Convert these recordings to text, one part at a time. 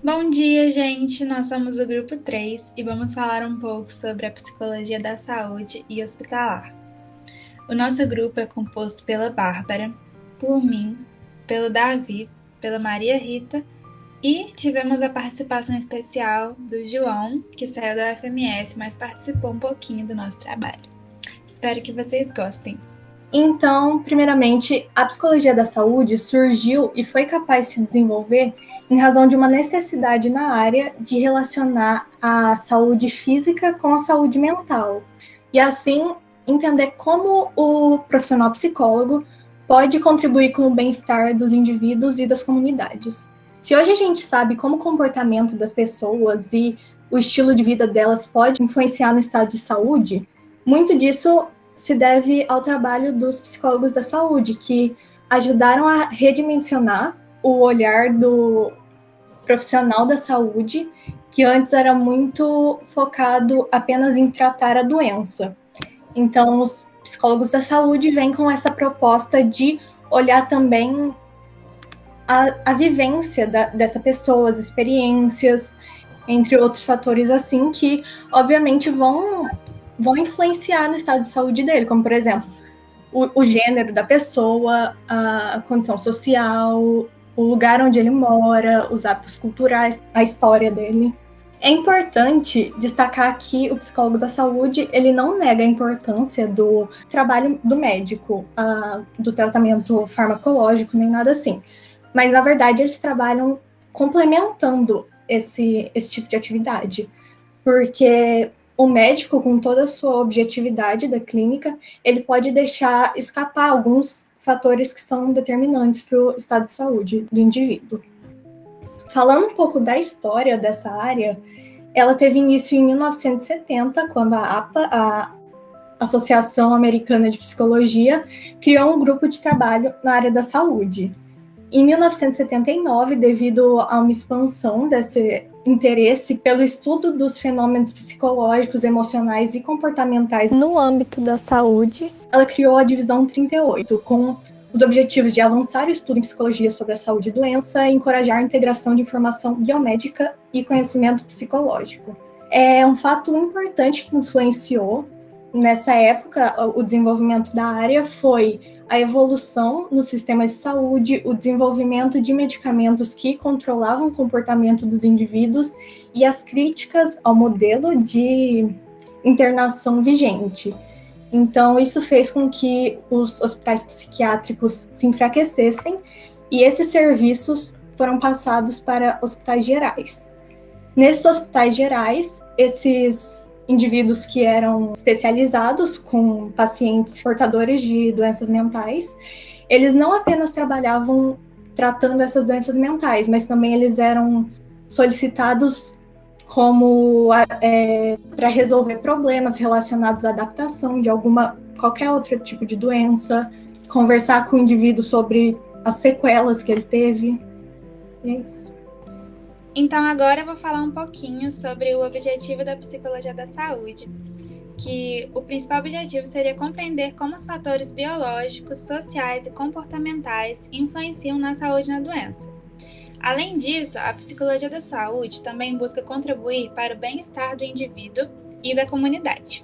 Bom dia, gente! Nós somos o grupo 3 e vamos falar um pouco sobre a psicologia da saúde e hospitalar. O nosso grupo é composto pela Bárbara, por mim, pelo Davi, pela Maria Rita e tivemos a participação especial do João, que saiu da UFMS, mas participou um pouquinho do nosso trabalho. Espero que vocês gostem. Então, primeiramente, a psicologia da saúde surgiu e foi capaz de se desenvolver em razão de uma necessidade na área de relacionar a saúde física com a saúde mental. E assim, entender como o profissional psicólogo pode contribuir com o bem-estar dos indivíduos e das comunidades. Se hoje a gente sabe como o comportamento das pessoas e o estilo de vida delas pode influenciar no estado de saúde, muito disso se deve ao trabalho dos psicólogos da saúde, que ajudaram a redimensionar o olhar do profissional da saúde, que antes era muito focado apenas em tratar a doença. Então, os psicólogos da saúde vêm com essa proposta de olhar também a vivência dessa pessoa, as experiências, entre outros fatores assim, que obviamente vão influenciar no estado de saúde dele, como, por exemplo, o gênero da pessoa, a condição social, o lugar onde ele mora, os hábitos culturais, a história dele. É importante destacar que o psicólogo da saúde, ele não nega a importância do trabalho do médico, do tratamento farmacológico, nem nada assim. Mas, na verdade, eles trabalham complementando esse tipo de atividade. Porque o médico, com toda a sua objetividade da clínica, ele pode deixar escapar alguns fatores que são determinantes para o estado de saúde do indivíduo. Falando um pouco da história dessa área, ela teve início em 1970, quando a APA, a Associação Americana de Psicologia, criou um grupo de trabalho na área da saúde. Em 1979, devido a uma expansão desse interesse pelo estudo dos fenômenos psicológicos, emocionais e comportamentais no âmbito da saúde, ela criou a Divisão 38, com os objetivos de avançar o estudo em psicologia sobre a saúde e doença e encorajar a integração de informação biomédica e conhecimento psicológico. É um fato importante que influenciou nessa época o desenvolvimento da área foi a evolução nos sistemas de saúde, o desenvolvimento de medicamentos que controlavam o comportamento dos indivíduos e as críticas ao modelo de internação vigente. Então, isso fez com que os hospitais psiquiátricos se enfraquecessem e esses serviços foram passados para hospitais gerais. Nesses hospitais gerais, esses indivíduos que eram especializados com pacientes portadores de doenças mentais, eles não apenas trabalhavam tratando essas doenças mentais, mas também eles eram solicitados como para resolver problemas relacionados à adaptação de qualquer outro tipo de doença, conversar com o indivíduo sobre as sequelas que ele teve. E é isso. Então agora eu vou falar um pouquinho sobre o objetivo da psicologia da saúde, que o principal objetivo seria compreender como os fatores biológicos, sociais e comportamentais influenciam na saúde e na doença. Além disso, a psicologia da saúde também busca contribuir para o bem-estar do indivíduo e da comunidade.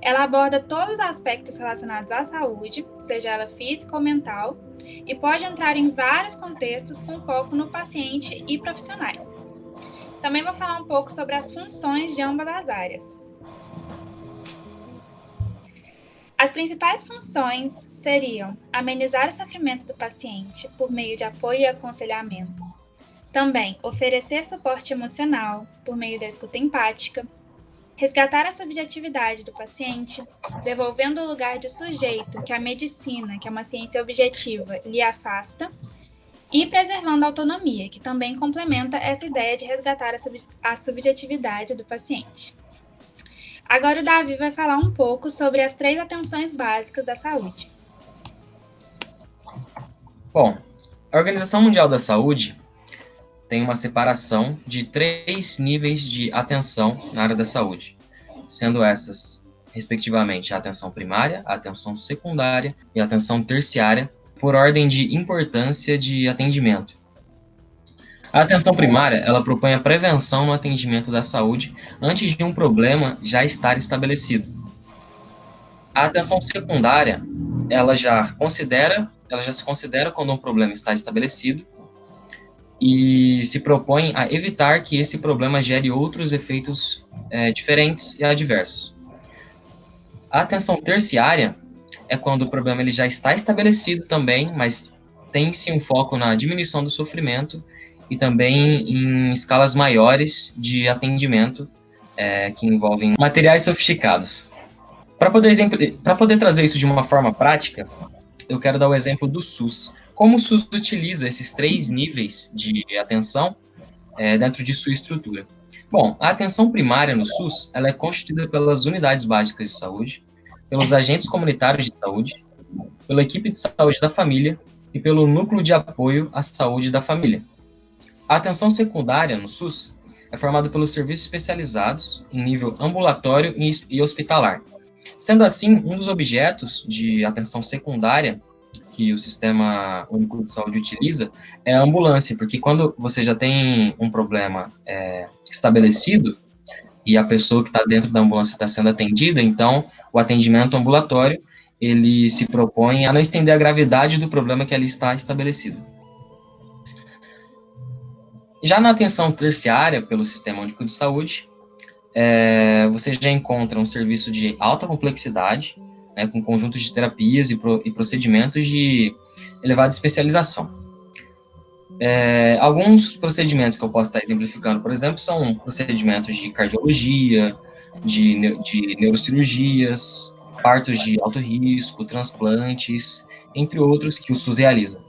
Ela aborda todos os aspectos relacionados à saúde, seja ela física ou mental, e pode entrar em vários contextos com foco no paciente e profissionais. Também vou falar um pouco sobre as funções de ambas as áreas. As principais funções seriam amenizar o sofrimento do paciente por meio de apoio e aconselhamento. Também oferecer suporte emocional por meio da escuta empática, resgatar a subjetividade do paciente, devolvendo o lugar de sujeito que a medicina, que é uma ciência objetiva, lhe afasta, e preservando a autonomia, que também complementa essa ideia de resgatar a subjetividade do paciente. Agora o Davi vai falar um pouco sobre as 3 atenções básicas da saúde. Bom, a Organização Mundial da Saúde tem uma separação de 3 níveis de atenção na área da saúde, sendo essas, respectivamente, a atenção primária, a atenção secundária e a atenção terciária, por ordem de importância de atendimento. A atenção primária, ela propõe a prevenção no atendimento da saúde antes de um problema já estar estabelecido. A atenção secundária, ela já se considera quando um problema está estabelecido e se propõe a evitar que esse problema gere outros efeitos diferentes e adversos. A atenção terciária é quando o problema ele já está estabelecido também, mas tem-se um foco na diminuição do sofrimento e também em escalas maiores de atendimento que envolvem materiais sofisticados. Para poder trazer isso de uma forma prática, eu quero dar o exemplo do SUS. Como o SUS utiliza esses 3 níveis de atenção dentro de sua estrutura? Bom, a atenção primária no SUS ela é constituída pelas unidades básicas de saúde, pelos agentes comunitários de saúde, pela equipe de saúde da família e pelo núcleo de apoio à saúde da família. A atenção secundária no SUS é formada pelos serviços especializados em nível ambulatório e hospitalar. Sendo assim, um dos objetos de atenção secundária que o Sistema Único de Saúde utiliza é a ambulância, porque quando você já tem um problema estabelecido e a pessoa que está dentro da ambulância está sendo atendida, então o atendimento ambulatório ele se propõe a não estender a gravidade do problema que ali está estabelecido. Já na atenção terciária pelo Sistema Único de Saúde, você já encontra um serviço de alta complexidade, né, com conjuntos de terapias e procedimentos de elevada especialização. Alguns procedimentos que eu posso estar exemplificando, por exemplo, são procedimentos de cardiologia, de neurocirurgias, partos de alto risco, transplantes, entre outros que o SUS realiza.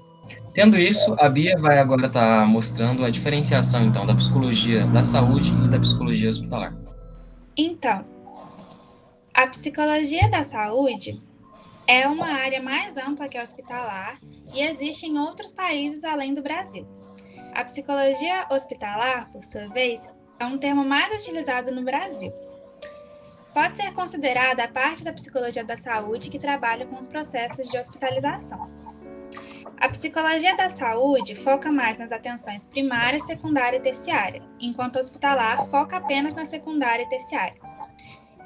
Tendo isso, a Bia vai agora estar mostrando a diferenciação, então, da psicologia da saúde e da psicologia hospitalar. Então, a psicologia da saúde é uma área mais ampla que a hospitalar e existe em outros países além do Brasil. A psicologia hospitalar, por sua vez, é um termo mais utilizado no Brasil. Pode ser considerada a parte da psicologia da saúde que trabalha com os processos de hospitalização. A psicologia da saúde foca mais nas atenções primária, secundária e terciária, enquanto a hospitalar foca apenas na secundária e terciária.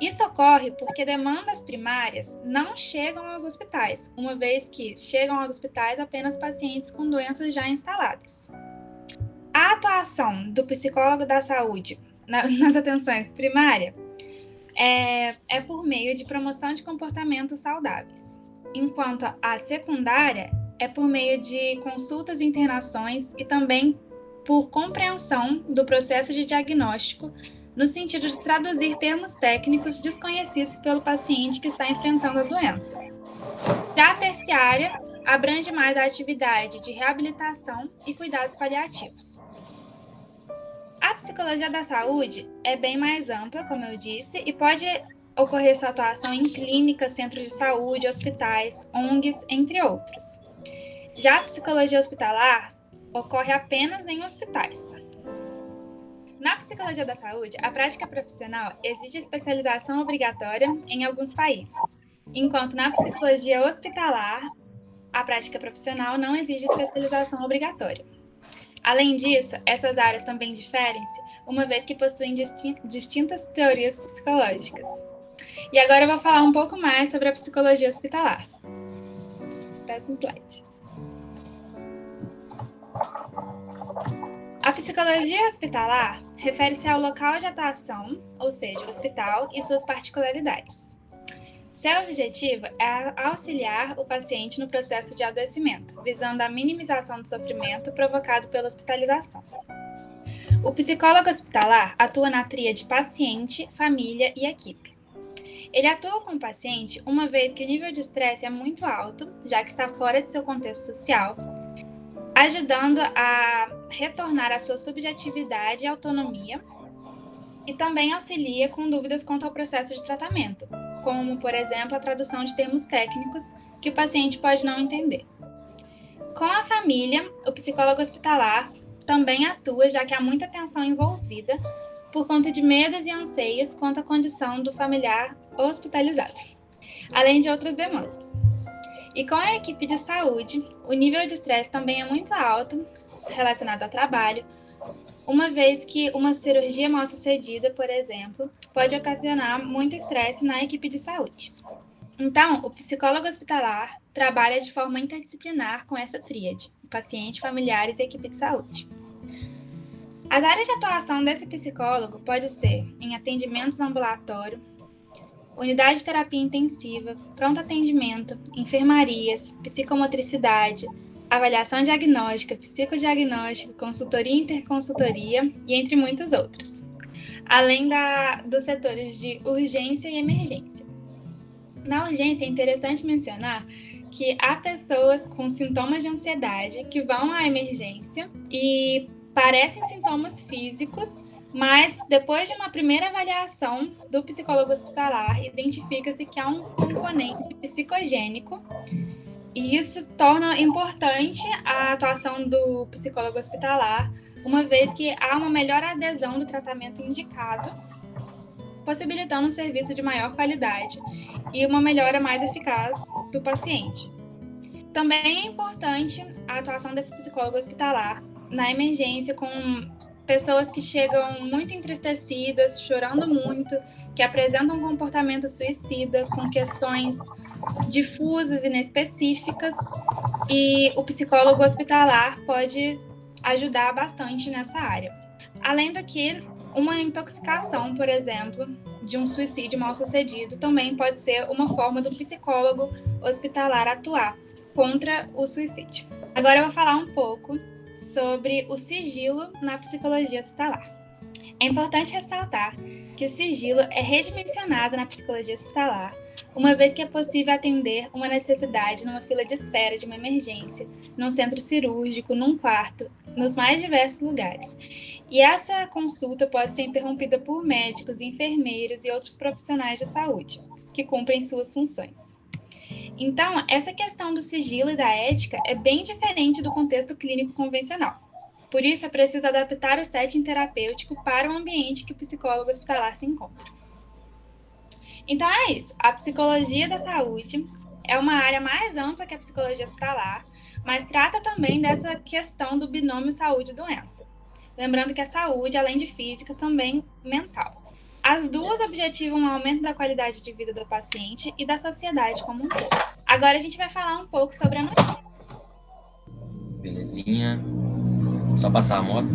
Isso ocorre porque demandas primárias não chegam aos hospitais, uma vez que chegam aos hospitais apenas pacientes com doenças já instaladas. A atuação do psicólogo da saúde nas atenções primárias é por meio de promoção de comportamentos saudáveis, enquanto a secundária é por meio de consultas e internações e também por compreensão do processo de diagnóstico, no sentido de traduzir termos técnicos desconhecidos pelo paciente que está enfrentando a doença. Já a terciária abrange mais a atividade de reabilitação e cuidados paliativos. A psicologia da saúde é bem mais ampla, como eu disse, e pode ocorrer sua atuação em clínicas, centros de saúde, hospitais, ONGs, entre outros. Já a psicologia hospitalar ocorre apenas em hospitais. Na psicologia da saúde, a prática profissional exige especialização obrigatória em alguns países, enquanto na psicologia hospitalar, a prática profissional não exige especialização obrigatória. Além disso, essas áreas também diferem-se, uma vez que possuem distintas teorias psicológicas. E agora eu vou falar um pouco mais sobre a psicologia hospitalar. Próximo slide. A psicologia hospitalar refere-se ao local de atuação, ou seja, o hospital, e suas particularidades. Seu objetivo é auxiliar o paciente no processo de adoecimento, visando a minimização do sofrimento provocado pela hospitalização. O psicólogo hospitalar atua na tríade paciente, família e equipe. Ele atua com o paciente uma vez que o nível de estresse é muito alto, já que está fora de seu contexto social, ajudando a retornar à sua subjetividade e autonomia, e também auxilia com dúvidas quanto ao processo de tratamento, como, por exemplo, a tradução de termos técnicos que o paciente pode não entender. Com a família, o psicólogo hospitalar também atua, já que há muita tensão envolvida por conta de medos e anseios quanto à condição do familiar hospitalizado, além de outras demandas. E com a equipe de saúde, o nível de estresse também é muito alto, relacionado ao trabalho, uma vez que uma cirurgia mal sucedida, por exemplo, pode ocasionar muito estresse na equipe de saúde. Então, o psicólogo hospitalar trabalha de forma interdisciplinar com essa tríade, paciente, familiares e equipe de saúde. As áreas de atuação desse psicólogo pode ser em atendimentos no ambulatório, unidade de terapia intensiva, pronto atendimento, enfermarias, psicomotricidade, avaliação diagnóstica, psicodiagnóstica, consultoria e interconsultoria, e entre muitos outros. Além dos setores de urgência e emergência. Na urgência, é interessante mencionar que há pessoas com sintomas de ansiedade que vão à emergência e parecem sintomas físicos, mas depois de uma primeira avaliação do psicólogo hospitalar, identifica-se que há um componente psicogênico, e isso torna importante a atuação do psicólogo hospitalar, uma vez que há uma melhor adesão do tratamento indicado, possibilitando um serviço de maior qualidade e uma melhora mais eficaz do paciente. Também é importante a atuação desse psicólogo hospitalar na emergência com pessoas que chegam muito entristecidas, chorando muito, que apresentam um comportamento suicida, com questões difusas e inespecíficas, e o psicólogo hospitalar pode ajudar bastante nessa área. Além do que, uma intoxicação, por exemplo, de um suicídio mal sucedido, também pode ser uma forma do psicólogo hospitalar atuar contra o suicídio. Agora eu vou falar um pouco sobre o sigilo na psicologia hospitalar. É importante ressaltar que o sigilo é redimensionado na psicologia hospitalar, uma vez que é possível atender uma necessidade numa fila de espera de uma emergência, num centro cirúrgico, num quarto, nos mais diversos lugares. E essa consulta pode ser interrompida por médicos, enfermeiros e outros profissionais de saúde, que cumprem suas funções. Então, essa questão do sigilo e da ética é bem diferente do contexto clínico convencional. Por isso, é preciso adaptar o setting terapêutico para o ambiente que o psicólogo hospitalar se encontra. Então é isso. A psicologia da saúde é uma área mais ampla que a psicologia hospitalar, mas trata também dessa questão do binômio saúde-doença. Lembrando que a saúde, além de física, também mental. As duas objetivam o aumento da qualidade de vida do paciente e da sociedade como um todo. Agora a gente vai falar um pouco sobre a notícia. Belezinha. Só passar a moto.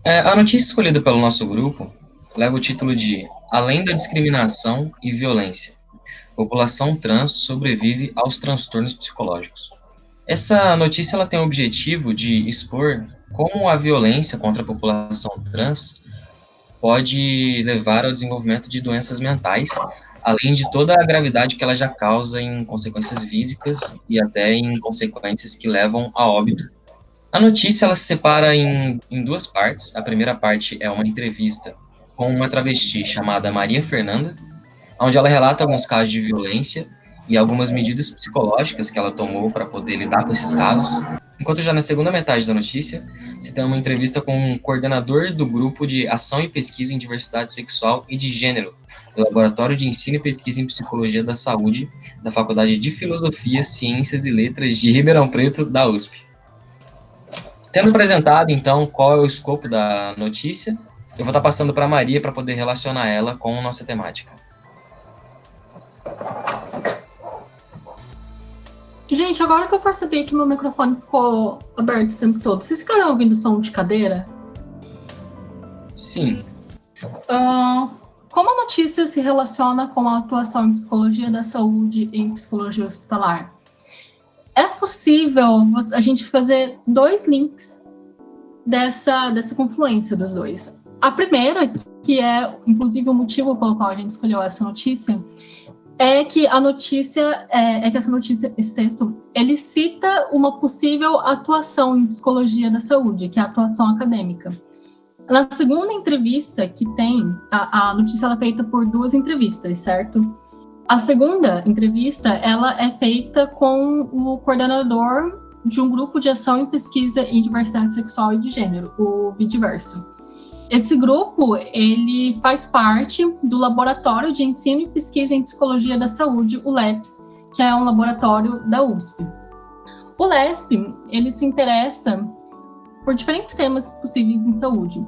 A notícia escolhida pelo nosso grupo leva o título de Além da discriminação e violência, população trans sobrevive aos transtornos psicológicos. Essa notícia ela tem o objetivo de expor como a violência contra a população trans pode levar ao desenvolvimento de doenças mentais, além de toda a gravidade que ela já causa em consequências físicas e até em consequências que levam a óbito. A notícia ela se separa em duas partes. A primeira parte é uma entrevista com uma travesti chamada Maria Fernanda, onde ela relata alguns casos de violência e algumas medidas psicológicas que ela tomou para poder lidar com esses casos. Enquanto já na segunda metade da notícia, você tem uma entrevista com um coordenador do grupo de Ação e Pesquisa em Diversidade Sexual e de Gênero, do Laboratório de Ensino e Pesquisa em Psicologia da Saúde, da Faculdade de Filosofia, Ciências e Letras de Ribeirão Preto, da USP. Tendo apresentado, então, qual é o escopo da notícia, eu vou estar passando para a Maria para poder relacionar ela com a nossa temática. Gente, agora que eu percebi que meu microfone ficou aberto o tempo todo, vocês ficaram ouvindo som de cadeira? Sim. Como a notícia se relaciona com a atuação em psicologia da saúde e em psicologia hospitalar? É possível a gente fazer dois links dessa confluência dos dois. A primeira, que é inclusive o motivo pelo qual a gente escolheu essa notícia, é que a notícia, esse texto, ele cita uma possível atuação em psicologia da saúde, que é a atuação acadêmica. Na segunda entrevista que tem, a notícia ela é feita por duas entrevistas, certo? A segunda entrevista, ela é feita com o coordenador de um grupo de ação em pesquisa em diversidade sexual e de gênero, o Vidiverso. Esse grupo, ele faz parte do Laboratório de Ensino e Pesquisa em Psicologia da Saúde, o LEPS, que é um laboratório da USP. O LESP, ele se interessa por diferentes temas possíveis em saúde,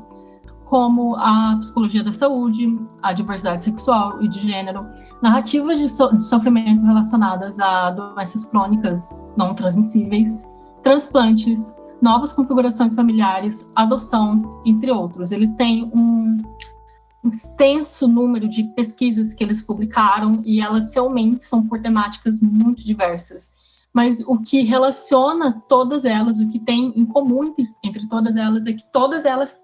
como a psicologia da saúde, a diversidade sexual e de gênero, narrativas de sofrimento relacionadas a doenças crônicas não transmissíveis, transplantes, novas configurações familiares, adoção, entre outros. Eles têm um extenso número de pesquisas que eles publicaram e elas realmente são por temáticas muito diversas. Mas o que relaciona todas elas, o que tem em comum entre todas elas, é que todas elas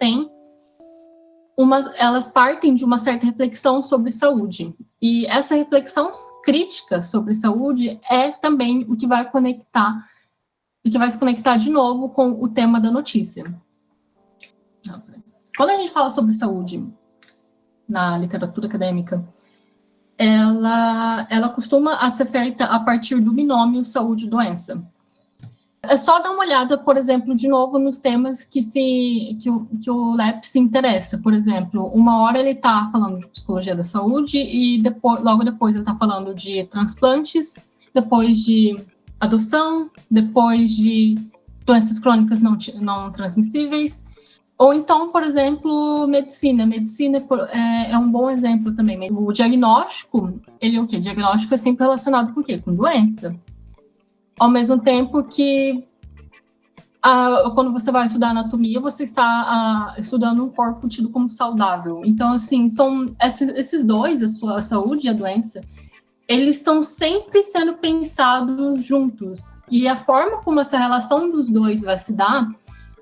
elas partem de uma certa reflexão sobre saúde. E essa reflexão crítica sobre saúde é também o que vai se conectar de novo com o tema da notícia. Quando a gente fala sobre saúde na literatura acadêmica, ela costuma a ser feita a partir do binômio saúde-doença. É só dar uma olhada, por exemplo, de novo nos temas que o LEP se interessa. Por exemplo, uma hora ele está falando de psicologia da saúde e logo depois ele está falando de transplantes, depois de adoção, depois de doenças crônicas não transmissíveis. Ou então, por exemplo, medicina. Medicina é um bom exemplo também. O diagnóstico, ele é o quê? O diagnóstico é sempre relacionado com o quê? Com doença. Ao mesmo tempo que quando você vai estudar anatomia, você está estudando um corpo tido como saudável. Então, assim, são esses dois, a saúde e a doença, eles estão sempre sendo pensados juntos. E a forma como essa relação dos dois vai se dar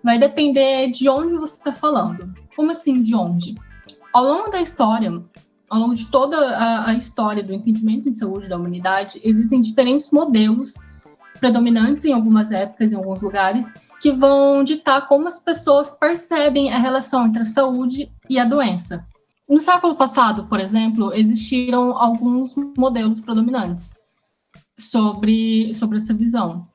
vai depender de onde você está falando. Como assim, de onde? Ao longo da história, ao longo de toda a história do entendimento em saúde da humanidade, existem diferentes modelos predominantes em algumas épocas, em alguns lugares, que vão ditar como as pessoas percebem a relação entre a saúde e a doença. No século passado, por exemplo, existiram alguns modelos predominantes sobre essa visão,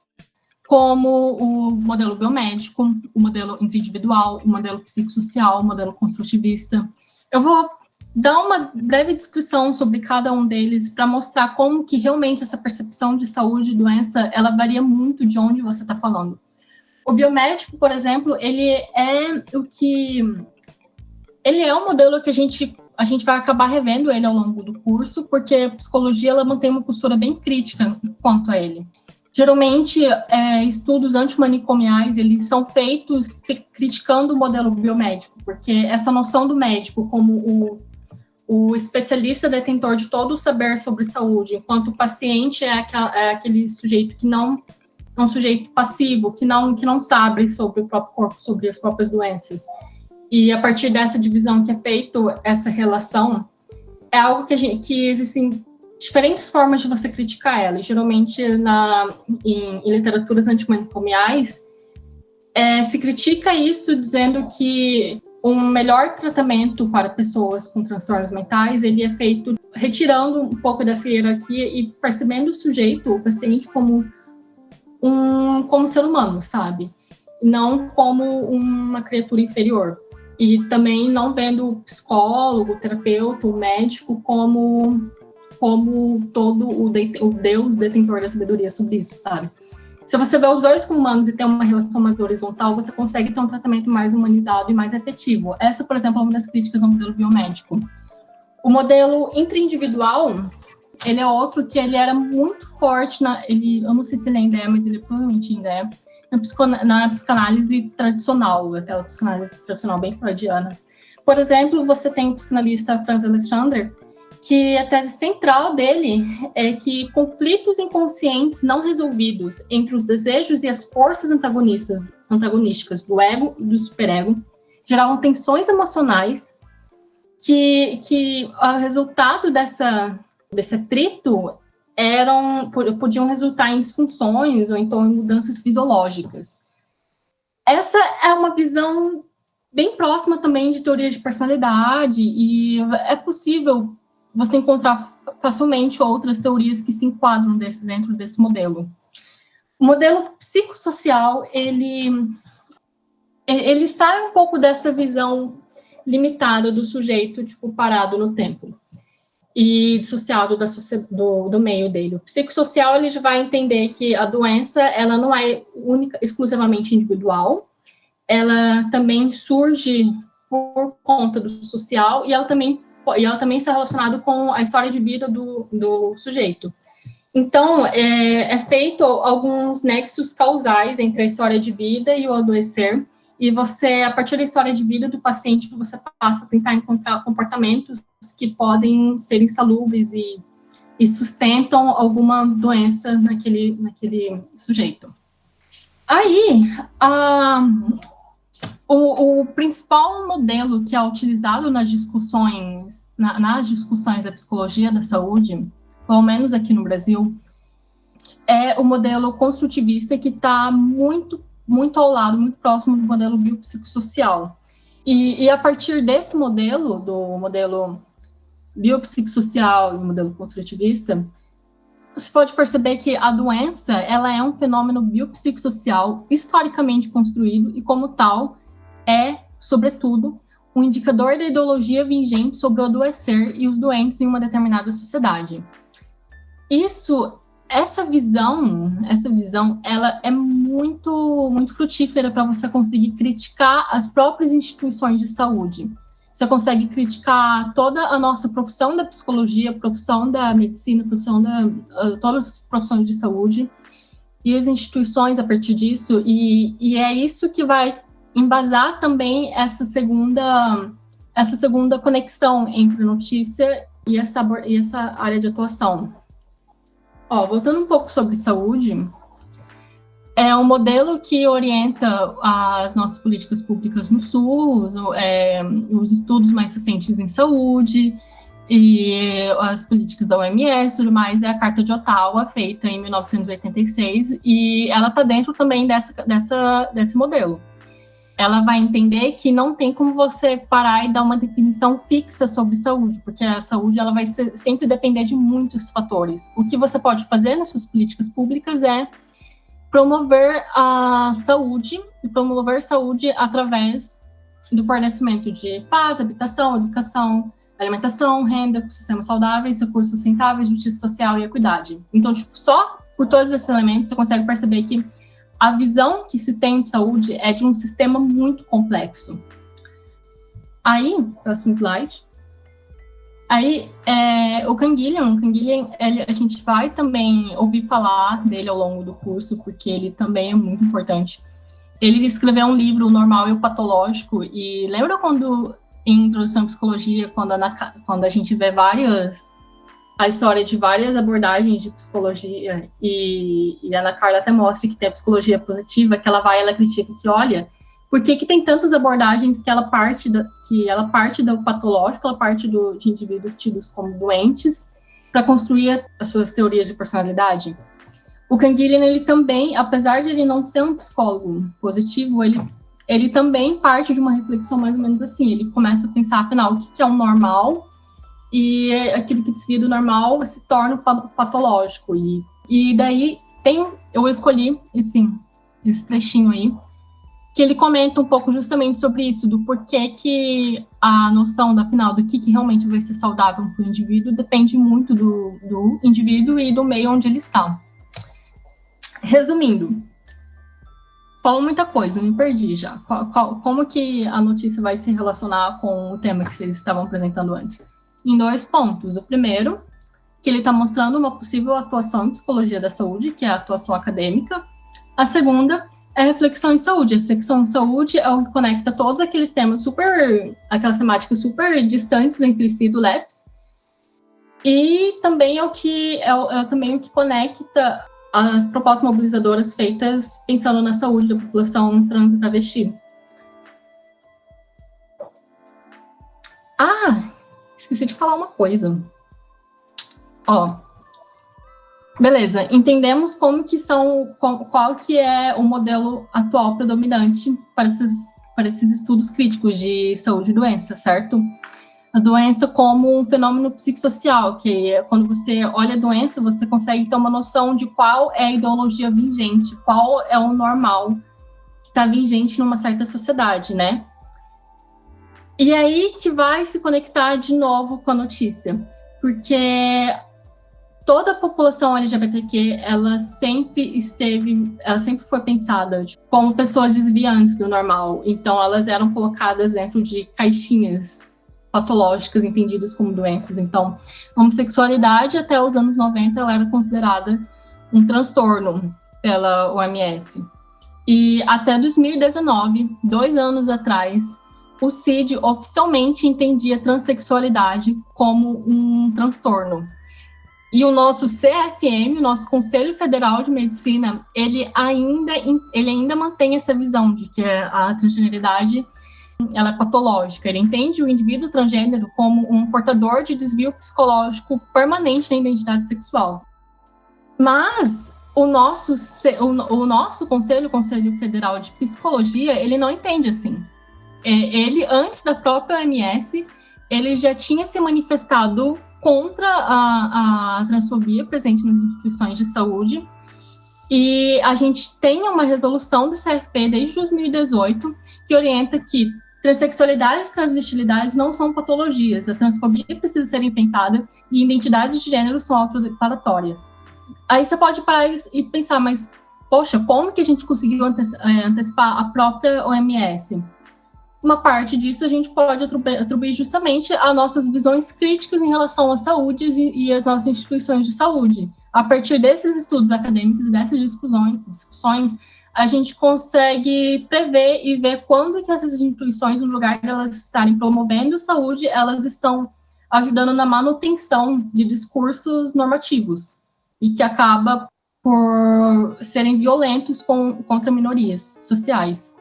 como o modelo biomédico, o modelo interindividual, o modelo psicossocial, o modelo construtivista. Eu vou dar uma breve descrição sobre cada um deles para mostrar como que realmente essa percepção de saúde e doença, ela varia muito de onde você está falando. O biomédico, por exemplo, ele é um modelo que a gente vai acabar revendo ele ao longo do curso, porque a psicologia ela mantém uma postura bem crítica quanto a ele. Geralmente, estudos antimanicomiais, eles são feitos criticando o modelo biomédico, porque essa noção do médico como o especialista detentor de todo o saber sobre saúde, enquanto o paciente é aquele sujeito que não é um sujeito passivo, que não sabe sobre o próprio corpo, sobre as próprias doenças. E a partir dessa divisão que é feito, essa relação, é algo que existem diferentes formas de você criticar ela. E, geralmente, em literaturas antimanicomiais, se critica isso dizendo que um melhor tratamento para pessoas com transtornos mentais, ele é feito retirando um pouco dessa hierarquia e percebendo o sujeito, o paciente, como ser humano, sabe? Não como uma criatura inferior. E também não vendo o psicólogo, o terapeuta, o médico como todo o Deus detentor da sabedoria sobre isso, sabe? Se você vê os dois como humanos e tem uma relação mais horizontal, você consegue ter um tratamento mais humanizado e mais efetivo. Essa, por exemplo, é uma das críticas do modelo biomédico. O modelo interindividual, ele é outro que ele era muito forte, eu não sei se ele ainda é, mas ele provavelmente ainda é, na psicanálise tradicional, aquela psicanálise tradicional bem freudiana. Por exemplo, você tem o psicanalista Franz Alexander, que a tese central dele é que conflitos inconscientes não resolvidos entre os desejos e as forças antagonísticas do ego e do superego geravam tensões emocionais que o resultado desse atrito podiam resultar em disfunções ou então em mudanças fisiológicas. Essa é uma visão bem próxima também de teoria de personalidade e é possível você encontrar facilmente outras teorias que se enquadram dentro desse modelo. O modelo psicossocial, ele sai um pouco dessa visão limitada do sujeito, tipo, parado no tempo e dissociado do meio dele. O psicossocial, ele já vai entender que a doença, ela não é exclusivamente individual, ela também surge por conta do social, e ela também está relacionada com a história de vida do sujeito. Então, é feito alguns nexos causais entre a história de vida e o adoecer, e você, a partir da história de vida do paciente, você passa a tentar encontrar comportamentos que podem ser insalubres e sustentam alguma doença naquele sujeito. Aí, o principal modelo que é utilizado nas discussões da psicologia da saúde, pelo menos aqui no Brasil, é o modelo construtivista, que está muito ao lado, muito próximo do modelo biopsicossocial. E a partir desse modelo, do modelo biopsicossocial e o modelo construtivista, você pode perceber que a doença, ela é um fenômeno biopsicossocial historicamente construído e, como tal, é, sobretudo, um indicador da ideologia vigente sobre o adoecer e os doentes em uma determinada sociedade. Essa visão, ela é muito frutífera para você conseguir criticar as próprias instituições de saúde. Você consegue criticar toda a nossa profissão da psicologia, profissão da medicina, todas as profissões de saúde e as instituições a partir disso, e é isso que vai embasar também essa segunda conexão entre notícia e essa área de atuação. Voltando um pouco sobre saúde, é um modelo que orienta as nossas políticas públicas no SUS, os estudos mais recentes em saúde e as políticas da OMS e tudo mais, é a Carta de Ottawa, feita em 1986, e ela está dentro também desse modelo. Ela vai entender que não tem como você parar e dar uma definição fixa sobre saúde, porque a saúde ela vai sempre depender de muitos fatores. O que você pode fazer nas suas políticas públicas é promover a saúde, e promover saúde através do fornecimento de paz, habitação, educação, alimentação, renda, sistemas saudáveis, recursos sustentáveis, justiça social e equidade. Então, só por todos esses elementos você consegue perceber que a visão que se tem de saúde é de um sistema muito complexo. Aí, próximo slide. Aí, o Canguilhem, a gente vai também ouvir falar dele ao longo do curso, porque ele também é muito importante. Ele escreveu um livro, O Normal e o Patológico, e lembra quando, em Introdução à Psicologia, quando a gente vê a história de várias abordagens de psicologia, e a Ana Carla até mostra que tem a psicologia positiva, que ela critica que, olha, por que tem tantas abordagens que ela parte do patológico, ela parte de indivíduos tidos como doentes, para construir as suas teorias de personalidade? O Canguilhem, ele também, apesar de ele não ser um psicólogo positivo, ele também parte de uma reflexão mais ou menos assim, ele começa a pensar, afinal, o que é o normal, e aquilo que desvia do normal se torna patológico. E daí eu escolhi esse trechinho aí, que ele comenta um pouco justamente sobre isso, do porquê que a noção, afinal, do que realmente vai ser saudável para o indivíduo depende muito do indivíduo e do meio onde ele está. Resumindo, falou muita coisa, me perdi já. Como que a notícia vai se relacionar com o tema que vocês estavam apresentando antes? Em 2 pontos. O primeiro, que ele está mostrando uma possível atuação em psicologia da saúde, que é a atuação acadêmica. A segunda é a reflexão em saúde. A reflexão em saúde é o que conecta todos aqueles temas aquelas temáticas super distantes entre si do LEPS. E também também o que conecta as propostas mobilizadoras feitas pensando na saúde da população trans e travesti. Esqueci de falar uma coisa. Beleza, entendemos qual que é o modelo atual predominante para esses estudos críticos de saúde e doença, certo? A doença como um fenômeno psicossocial, que quando você olha a doença, você consegue ter uma noção de qual é a ideologia vigente, qual é o normal que está vigente numa certa sociedade, né? E aí que vai se conectar de novo com a notícia, porque toda a população LGBTQ, ela sempre foi pensada como pessoas desviantes do normal. Então, elas eram colocadas dentro de caixinhas patológicas, entendidas como doenças. Então, a homossexualidade, até os anos 90, ela era considerada um transtorno pela OMS. E até 2019, 2 anos atrás, o CID oficialmente entendia transexualidade como um transtorno. E o nosso CFM, o nosso Conselho Federal de Medicina, ele ainda mantém essa visão de que a transgeneridade ela é patológica. Ele entende o indivíduo transgênero como um portador de desvio psicológico permanente na identidade sexual. Mas o nosso Conselho Federal de Psicologia, ele não entende assim. Ele, antes da própria OMS, ele já tinha se manifestado contra a transfobia presente nas instituições de saúde. E a gente tem uma resolução do CFP desde 2018 que orienta que transexualidades e transvestilidades não são patologias. A transfobia precisa ser enfrentada e identidades de gênero são autodeclaratórias. Aí você pode parar e pensar, mas, poxa, como que a gente conseguiu antecipar a própria OMS? Uma parte disso a gente pode atribuir justamente a nossas visões críticas em relação à saúde e às nossas instituições de saúde. A partir desses estudos acadêmicos e dessas discussões, a gente consegue prever e ver quando que essas instituições, no lugar de elas estarem promovendo saúde, elas estão ajudando na manutenção de discursos normativos e que acaba por serem violentos contra minorias sociais.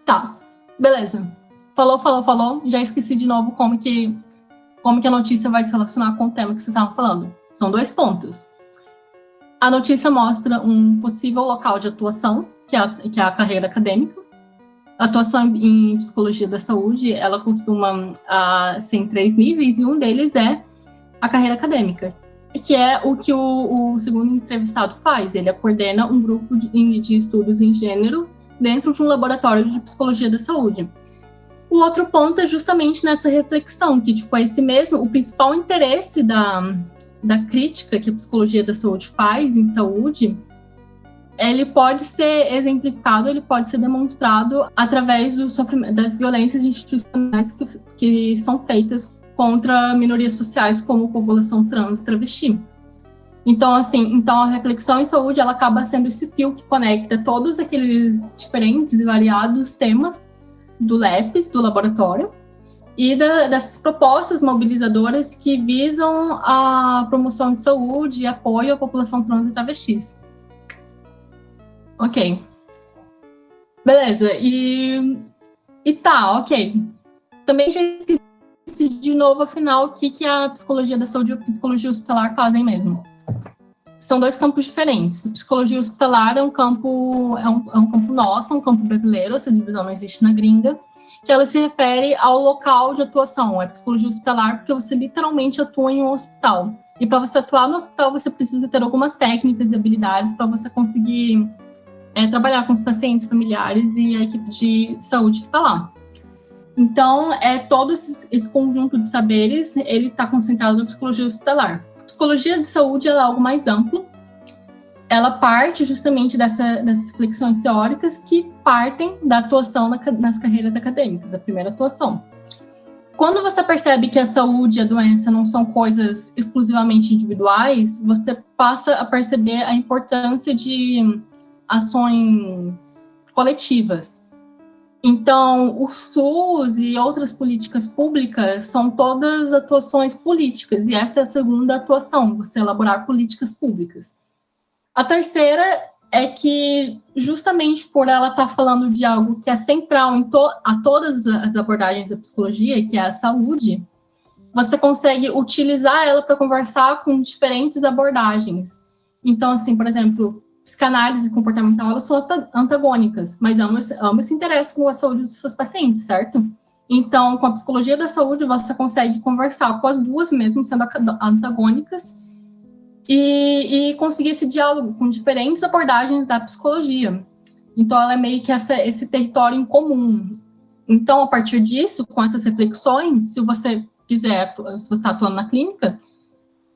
Tá, beleza. Falou. Já esqueci de novo como que a notícia vai se relacionar com o tema que vocês estavam falando. São 2 pontos. A notícia mostra um possível local de atuação, que é a carreira acadêmica. A atuação em psicologia da saúde, ela costuma ser em 3 níveis, e um deles é a carreira acadêmica, que é o que o segundo entrevistado faz. Ele coordena um grupo de estudos em gênero dentro de um laboratório de psicologia da saúde. O outro ponto é justamente nessa reflexão, que tipo, o principal interesse da crítica que a psicologia da saúde faz em saúde, ele pode ser exemplificado, ele pode ser demonstrado através das violências institucionais que são feitas contra minorias sociais, como população trans e travesti. Então, a reflexão em saúde, ela acaba sendo esse fio que conecta todos aqueles diferentes e variados temas do LEPS, do laboratório, e dessas propostas mobilizadoras que visam a promoção de saúde e apoio à população trans e travestis. Ok. Beleza. E tá, ok. Também já esqueci de novo, afinal, o que a psicologia da saúde e a psicologia hospitalar fazem mesmo. São 2 campos diferentes. A psicologia hospitalar é um campo nosso, um campo brasileiro, essa divisão não existe na gringa, que ela se refere ao local de atuação. É psicologia hospitalar porque você literalmente atua em um hospital. E para você atuar no hospital, você precisa ter algumas técnicas e habilidades para você conseguir trabalhar com os pacientes, familiares e a equipe de saúde que está lá. Então, todo esse conjunto de saberes, ele está concentrado na psicologia hospitalar. A psicologia de saúde é algo mais amplo. Ela parte justamente dessas reflexões teóricas que partem da atuação nas carreiras acadêmicas, a primeira atuação. Quando você percebe que a saúde e a doença não são coisas exclusivamente individuais, você passa a perceber a importância de ações coletivas. Então, o SUS e outras políticas públicas são todas atuações políticas, e essa é a segunda atuação, você elaborar políticas públicas. A terceira é que, justamente por ela estar falando de algo que é central a todas as abordagens da psicologia, que é a saúde, você consegue utilizar ela para conversar com diferentes abordagens. Então, por exemplo, psicanálise comportamental, elas são antagônicas, mas ambas se interessam com a saúde dos seus pacientes, certo? Então, com a psicologia da saúde, você consegue conversar com as duas, mesmo sendo antagônicas, e conseguir esse diálogo com diferentes abordagens da psicologia. Então, ela é meio que esse território em comum. Então, a partir disso, com essas reflexões, se você está atuando na clínica,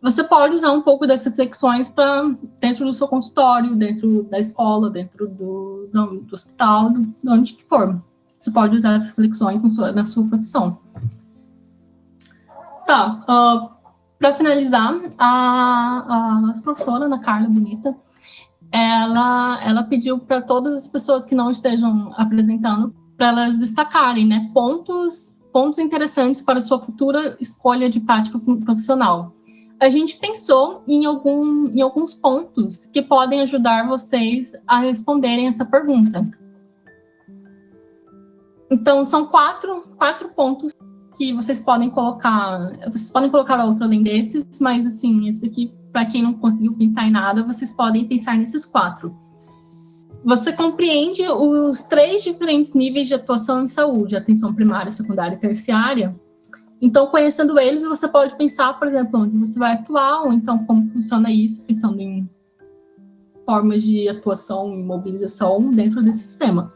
você pode usar um pouco dessas reflexões para dentro do seu consultório, dentro da escola, dentro do hospital, de onde que for. Você pode usar essas reflexões na sua profissão. Tá, para finalizar, a nossa professora, Ana Carla Bonita, ela pediu para todas as pessoas que não estejam apresentando, para elas destacarem, né, pontos interessantes para a sua futura escolha de prática profissional. A gente pensou em alguns pontos que podem ajudar vocês a responderem essa pergunta. Então, são quatro pontos que vocês podem colocar. Vocês podem colocar outro além desses, mas, assim, esse aqui, para quem não conseguiu pensar em nada, vocês podem pensar nesses 4. Você compreende os 3 diferentes níveis de atuação em saúde, atenção primária, secundária e terciária. Então, conhecendo eles, você pode pensar, por exemplo, onde você vai atuar, ou então como funciona isso, pensando em formas de atuação e mobilização dentro desse sistema.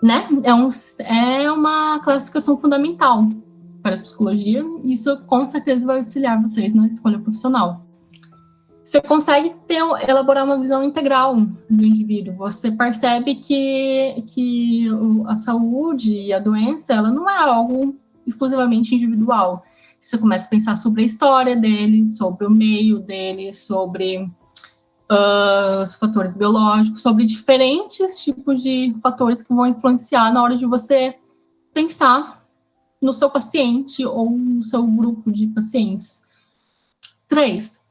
Né? É uma classificação fundamental para a psicologia, e isso com certeza vai auxiliar vocês na escolha profissional. Você consegue elaborar uma visão integral do indivíduo. Você percebe que a saúde e a doença, ela não é algo exclusivamente individual. Você começa a pensar sobre a história dele, sobre o meio dele, sobre os fatores biológicos, sobre diferentes tipos de fatores que vão influenciar na hora de você pensar no seu paciente ou no seu grupo de pacientes. 3.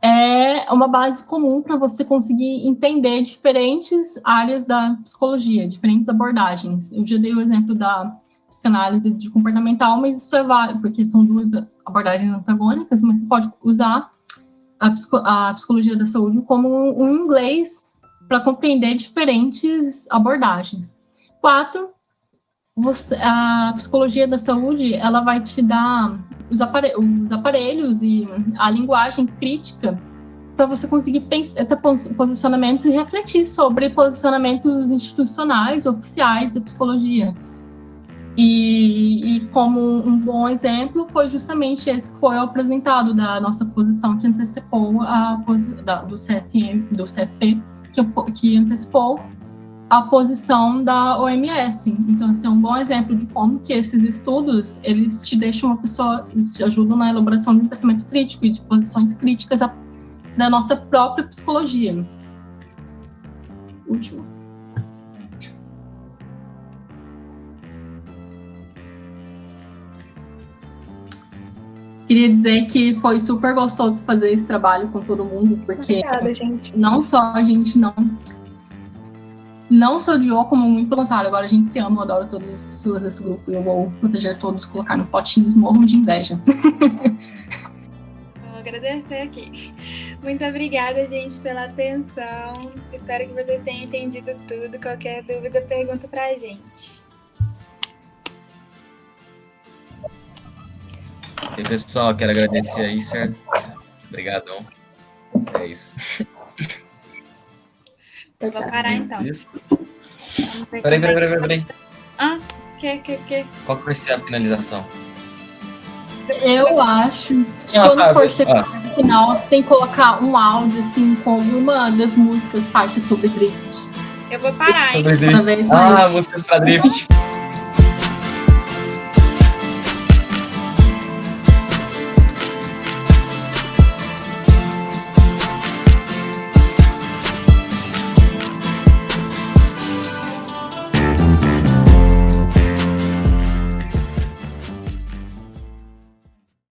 É uma base comum para você conseguir entender diferentes áreas da psicologia, diferentes abordagens. Eu já dei o exemplo da psicanálise de comportamental, mas isso é válido, porque são 2 abordagens antagônicas, mas você pode usar a psicologia da saúde como um inglês para compreender diferentes abordagens. 4, a psicologia da saúde, ela vai te dar os aparelhos e a linguagem crítica para você conseguir ter posicionamentos e refletir sobre posicionamentos institucionais, oficiais da psicologia. E como um bom exemplo foi justamente esse que foi apresentado da nossa posição que antecipou do CFP, que antecipou a posição da OMS. Então, esse é um bom exemplo de como que esses estudos, eles te deixam eles te ajudam na elaboração de um pensamento crítico e de posições críticas da nossa própria psicologia. Último. Queria dizer que foi super gostoso fazer esse trabalho com todo mundo, porque obrigada, gente. Não só a gente não se odiou, como muito pelo contrário, agora a gente se ama, eu adoro todas as pessoas desse grupo e eu vou proteger todos, colocar no potinho, morram de inveja. Vou agradecer aqui. Muito obrigada, gente, pela atenção. Espero que vocês tenham entendido tudo. Qualquer dúvida, pergunta pra gente. Sim, pessoal, quero agradecer aí, certo? Obrigadão. É isso. Eu vou parar, então. Isso. Peraí. Que? Qual que vai ser a finalização? Eu acho que quando for chegar no final, você tem que colocar um áudio, assim, com alguma das músicas, faixas sobre drift. Eu vou parar, hein? Músicas pra drift.